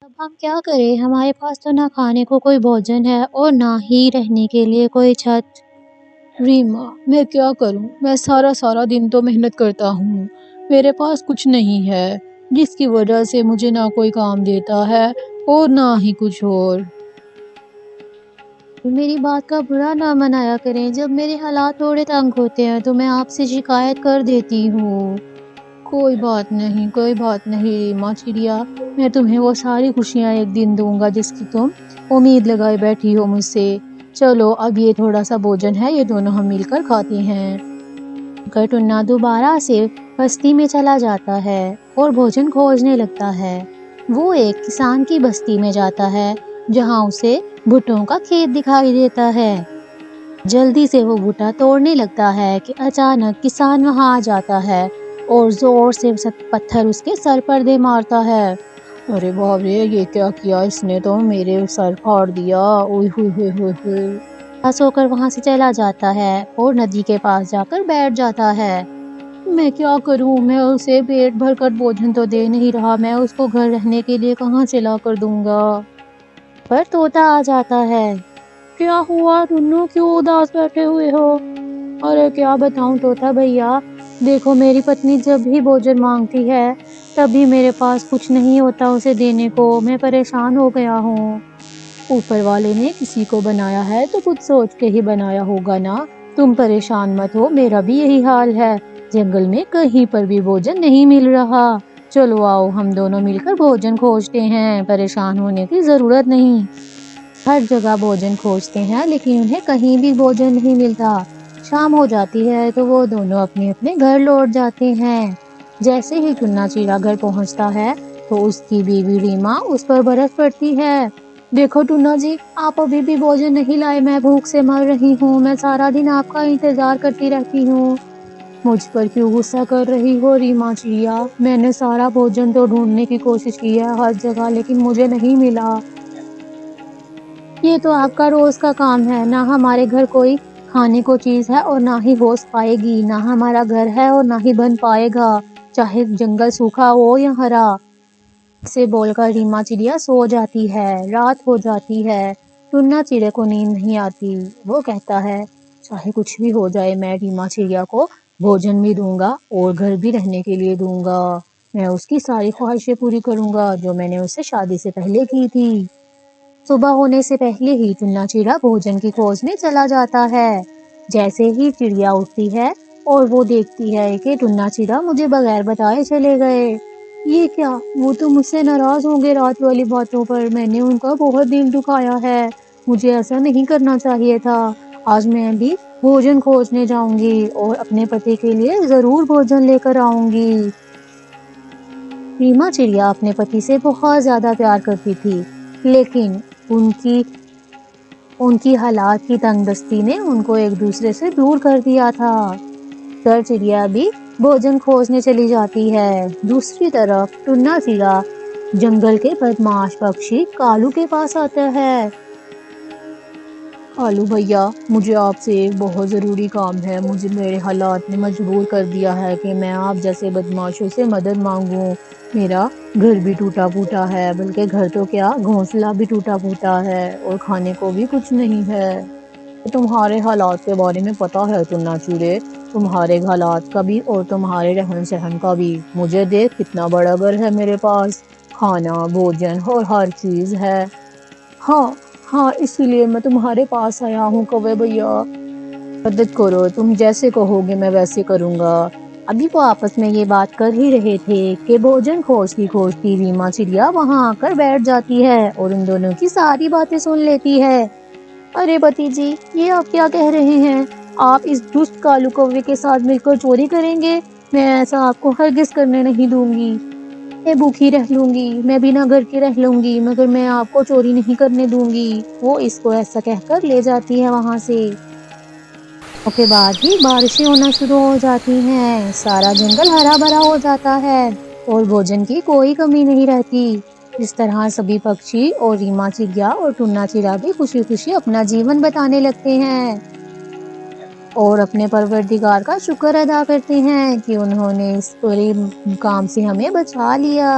अब हम क्या करें, हमारे पास तो ना खाने को कोई भोजन है और ना ही रहने के लिए कोई छत। रीमा, मैं क्या करूं? मैं सारा सारा दिन तो मेहनत करता हूँ। मेरे पास कुछ नहीं है, जिसकी वजह से मुझे ना कोई काम देता है और ना ही कुछ और। मेरी बात का बुरा ना मनाया करें, जब मेरे हालात थोड़े तंग होते हैं तो मैं आपसे शिकायत कर देती हूँ। कोई बात नहीं, कोई बात नहीं रीमा चिड़िया। मैं तुम्हें वो सारी खुशियाँ एक दिन दूंगा जिसकी तुम उम्मीद लगाए बैठी हो मुझसे। चलो, अब ये थोड़ा सा भोजन है, ये दोनों हम मिलकर खाते हैं। कर टुन्ना दोबारा से बस्ती में चला जाता है और भोजन खोजने लगता है। वो एक किसान की बस्ती में जाता है जहाँ उसे भुट्टों का खेत दिखाई देता है। जल्दी से वो भुट्टा तोड़ने लगता है कि अचानक किसान वहाँ आ जाता है और जोर से पत्थर उसके सर पर दे मारता है। अरे बाप रे, ये क्या किया इसने? तो मेरे सर फाड़ दिया। ओए हुए हुए हुए हुए। हंस होकर वहां से चला जाता है और नदी के पास जाकर बैठ जाता है। मैं क्या करूं? मैं उसे पेट भर कर भोजन तो दे नहीं रहा, मैं उसको घर रहने के लिए कहाँ से ला कर दूंगा? पर तोता आ जाता है। क्या हुआ टुन्नू, क्यों उदास बैठे हुए हो? अरे क्या बताऊं तोता भैया, देखो मेरी पत्नी जब भी भोजन मांगती है तभी मेरे पास कुछ नहीं होता उसे देने को। मैं परेशान हो गया हूँ। ऊपर वाले ने किसी को बनाया है तो कुछ सोच के ही बनाया होगा ना। तुम परेशान मत हो, मेरा भी यही हाल है। जंगल में कहीं पर भी भोजन नहीं मिल रहा। चलो आओ, हम दोनों मिलकर भोजन खोजते हैं, परेशान होने की जरूरत नहीं। हर जगह भोजन खोजते हैं लेकिन उन्हें कहीं भी भोजन नहीं मिलता। शाम हो जाती है तो वो दोनों अपने अपने घर लौट जाते हैं। जैसे ही टुन्ना चिड़ा घर पहुंचता है तो उसकी बीवी रीमा उस पर बरस पड़ती है। देखो टुन्ना जी, आप अभी भी भोजन नहीं लाए, मैं भूख से मर रही हूँ, मैं सारा दिन आपका इंतजार करती रहती हूँ। मुझ पर क्यों गुस्सा कर रही हो रीमा चिड़िया? मैंने सारा भोजन तो ढूंढने की कोशिश की है हर जगह, लेकिन मुझे नहीं मिला। ये तो आपका रोज का काम है, ना हमारे घर कोई खाने को चीज है और ना ही हो पाएगी, ना हमारा घर है और ना ही बन पाएगा, चाहे जंगल सूखा हो या हरा। से बोलकर रीमा चिड़िया सो जाती है। रात हो जाती है। टुन्ना चिड़े को नींद नहीं आती। वो कहता है, चाहे कुछ भी हो जाए, मैं रीमा चिड़िया को भोजन भी दूंगा और घर भी रहने के लिए दूंगा। मैं उसकी सारी ख्वाहिशें पूरी करूंगा जो मैंने उससे शादी से पहले की थी। सुबह होने से पहले ही टुन्ना चिड़ा भोजन की खोज में चला जाता है। जैसे ही चिड़िया उठती है और वो देखती है कि टुन्ना चिड़ा मुझे बगैर बताए चले गए। ये क्या, वो तो मुझसे नाराज होंगे रात वाली बातों पर, मैंने उनका बहुत दिल दुखाया है, मुझे ऐसा नहीं करना चाहिए था। आज मैं भी भोजन खोजने जाऊंगी और अपने पति के लिए जरूर भोजन लेकर आऊंगी। रीमा चिड़िया अपने पति से बहुत ज्यादा प्यार करती थी, लेकिन उनकी उनकी हालात की तंगदस्ती ने उनको एक दूसरे से दूर कर दिया था। तर चिड़िया भी भोजन खोजने चली जाती है। दूसरी तरफ टुन्ना चिड़ा जंगल के बदमाश पक्षी कालू के पास आता है। कालू भैया, मुझे आपसे एक बहुत ज़रूरी काम है। मुझे मेरे हालात ने मजबूर कर दिया है कि मैं आप जैसे बदमाशों से मदद मांगूं। मेरा घर भी टूटा फूटा है, बल्कि घर तो क्या, घोंसला भी टूटा फूटा है और खाने को भी कुछ नहीं है। तुम्हारे हालात के बारे में पता है टुन्ना चिड़े, तुम्हारे हालात का भी और तुम्हारे रहन सहन का भी। मुझे देख, कितना बड़ा घर है मेरे पास, खाना, भोजन और हर चीज़ है। हाँ हाँ, इसीलिए मैं तुम्हारे पास आया हूँ कौवे भैया। मदद करो, तुम जैसे कहोगे मैं वैसे करूँगा। अभी वो आपस में ये बात कर ही रहे थे कि भोजन खोजती खोजती रीमा चिड़िया वहां आकर बैठ जाती है और उन दोनों की सारी बातें सुन लेती है। अरे पति जी, ये आप क्या कह रहे हैं? आप इस दुष्ट कालू कौवे के साथ मिलकर चोरी करेंगे? मैं ऐसा आपको हरगिज करने नहीं दूंगी। मैं भूखी रह लूंगी, मैं बिना घर के रह लूंगी, मगर मैं आपको चोरी नहीं करने दूंगी। वो इसको ऐसा कहकर ले जाती है वहां से। उसके बाद ही बारिशें होना शुरू हो जाती हैं। सारा जंगल हरा भरा हो जाता है और भोजन की कोई कमी नहीं रहती। इस तरह सभी पक्षी और रीमा चिड़िया और टुन्ना चिड़ा भी खुशी खुशी अपना जीवन बताने लगते हैं और अपने परवरदिगार का शुक्र अदा करते हैं कि उन्होंने इस पूरे काम से हमें बचा लिया।